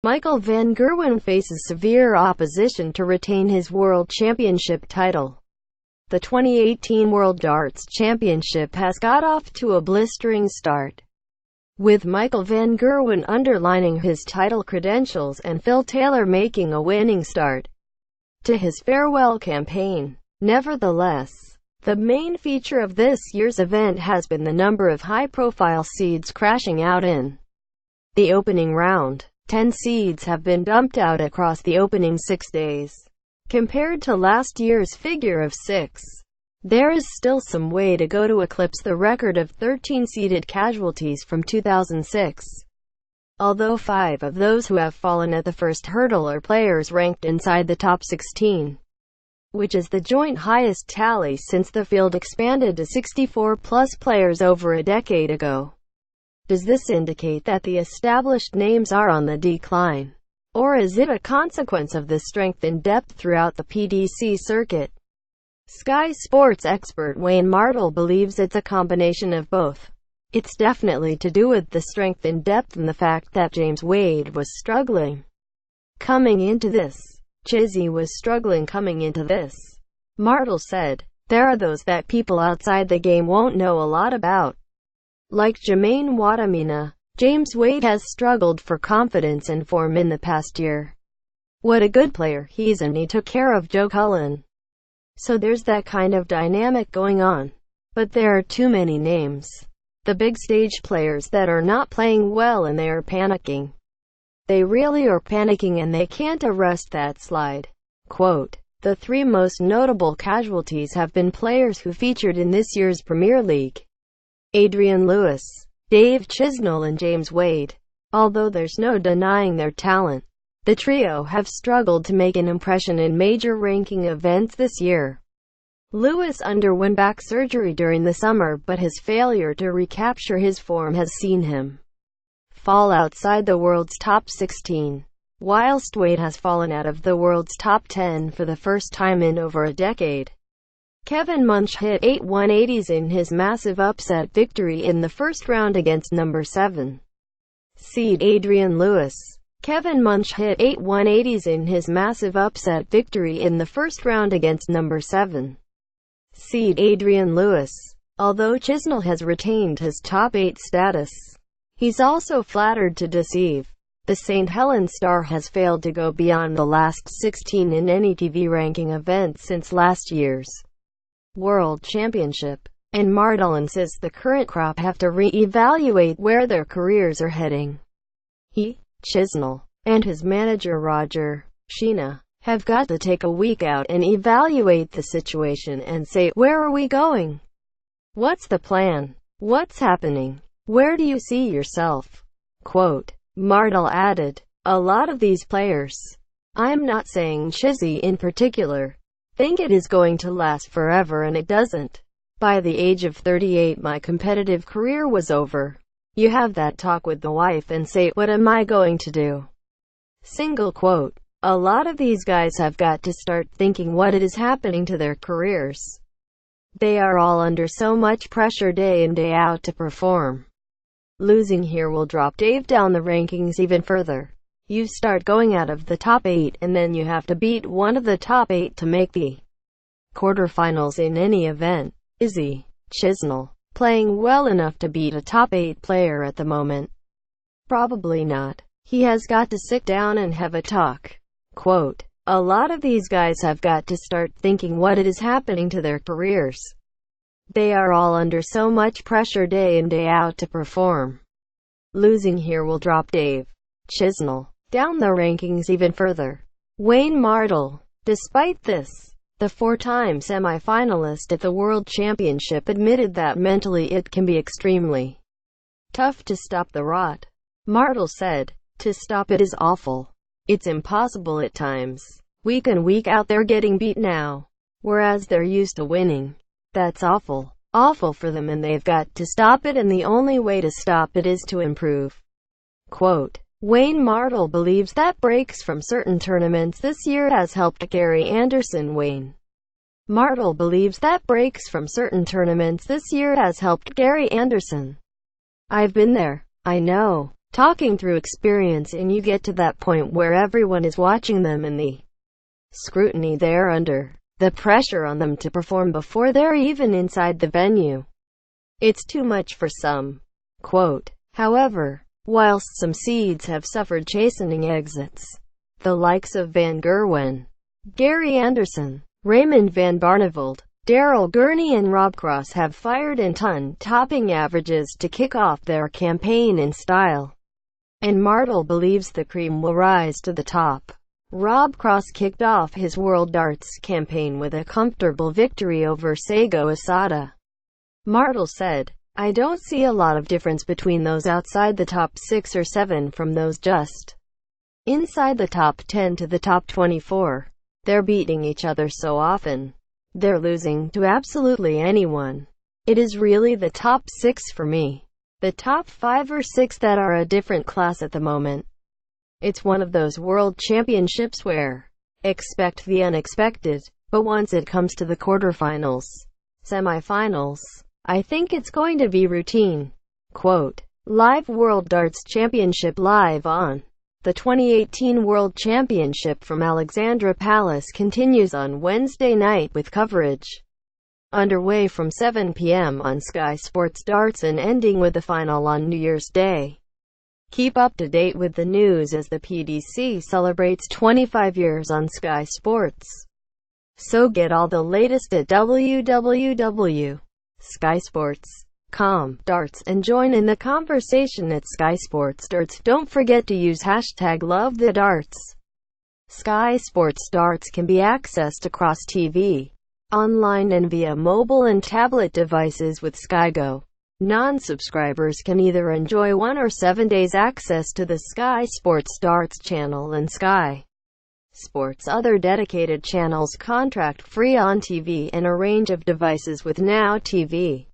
Michael van Gerwen faces severe opposition to retain his World Championship title. The 2018 World Darts Championship has got off to a blistering start, with Michael van Gerwen underlining his title credentials and Phil Taylor making a winning start to his farewell campaign. Nevertheless, the main feature of this year's event has been the number of high-profile seeds crashing out in the opening round. 10 seeds have been dumped out across the opening 6 days, compared to last year's figure of 6. There is still some way to go to eclipse the record of 13 seeded casualties from 2006. Although 5 of those who have fallen at the first hurdle are players ranked inside the top 16, which is the joint highest tally since the field expanded to 64-plus players over a decade ago. Does this indicate that the established names are on the decline? Or is it a consequence of the strength in depth throughout the PDC circuit? Sky Sports expert Wayne Martel believes it's a combination of both. It's definitely to do with the strength in depth and the fact that James Wade was struggling coming into this. Chizzy was struggling coming into this. Martel said, "There are those that people outside the game won't know a lot about, like Jermaine Wadamina. James Wade has struggled for confidence and form in the past year. What a good player he is, and he took care of Joe Cullen. So there's that kind of dynamic going on. But there are too many names. The big stage players that are not playing well, and they are panicking. They really are panicking, and they can't arrest that slide." Quote, "The 3 most notable casualties have been players who featured in this year's Premier League: Adrian Lewis, Dave Chisnell and James Wade. Although there's no denying their talent, the trio have struggled to make an impression in major ranking events this year. Lewis underwent back surgery during the summer, but his failure to recapture his form has seen him fall outside the world's top 16, whilst Wade has fallen out of the world's top 10 for the first time in over a decade. Kevin Munch hit 8 180s in his massive upset victory in the first round against number 7 seed Adrian Lewis. Kevin Munch hit 8 180s in his massive upset victory in the first round against number 7 seed Adrian Lewis. Although Chisnell has retained his top 8 status, he's also flattered to deceive. The St. Helens star has failed to go beyond the last 16 in any TV ranking event since last year's World Championship, and Martel insists the current crop have to re-evaluate where their careers are heading. He, Chisnell, and his manager Roger Sheena have got to take a week out and evaluate the situation and say, where are we going? What's the plan? What's happening? Where do you see yourself? Quote, Martel added, "A lot of these players, I'm not saying Chizzy in particular, think it is going to last forever, and it doesn't. By the age of 38 my competitive career was over. You have that talk with the wife and say, what am I going to do?" Single quote. A lot of these guys have got to start thinking what it is happening to their careers. They are all under so much pressure day in day out to perform. Losing here will drop Dave down the rankings even further. You start going out of the top 8, and then you have to beat one of the top 8 to make the quarterfinals in any event. Is he, Chisnell, playing well enough to beat a top 8 player at the moment? Probably not. He has got to sit down and have a talk. Quote, "A lot of these guys have got to start thinking what it is happening to their careers. They are all under so much pressure day in day out to perform. Losing here will drop Dave, Chisnell, down the rankings even further." Wayne Martel. Despite this, the 4-time semi-finalist at the World Championship admitted that mentally it can be extremely tough to stop the rot. Martel said, "To stop it is awful. It's impossible at times. Week in week out they're getting beat now, whereas they're used to winning. That's awful. Awful for them, and they've got to stop it, and the only way to stop it is to improve." Quote, Wayne Martel believes that breaks from certain tournaments this year has helped Gary Anderson. Wayne Martel believes that breaks from certain tournaments this year has helped Gary Anderson. I've been there. I know. Talking through experience, and you get to that point where everyone is watching them and the scrutiny they're under, the pressure on them to perform before they're even inside the venue. It's too much for some. Quote, however, whilst some seeds have suffered chastening exits, the likes of Van Gerwen, Gary Anderson, Raymond van Barneveld, Daryl Gurney and Rob Cross have fired in ton-topping averages to kick off their campaign in style. And Martel believes the cream will rise to the top. Rob Cross kicked off his World Darts campaign with a comfortable victory over Seigo Asada. Martel said, I don't see a lot of difference between those outside the top 6 or 7 from those just inside the top 10 to the top 24. They're beating each other so often. They're losing to absolutely anyone. It is really the top 6 for me. The top 5 or 6 that are a different class at the moment. It's one of those world championships where expect the unexpected, but once it comes to the quarterfinals, semifinals, I think it's going to be routine. Quote, Live World Darts Championship live on. The 2018 World Championship from Alexandra Palace continues on Wednesday night with coverage underway from 7 p.m. on Sky Sports Darts and ending with the final on New Year's Day. Keep up to date with the news as the PDC celebrates 25 years on Sky Sports. So get all the latest at www.skysports.com darts and join in the conversation at Sky Sports Darts. Don't forget to use hashtag #LoveTheDarts. Sky Sports Darts can be accessed across TV, online and via mobile and tablet devices with SkyGo. Non-subscribers can either enjoy 1 or 7 days access to the Sky Sports Darts channel and Sky Sports' other dedicated channels contract-free on TV and a range of devices with Now TV.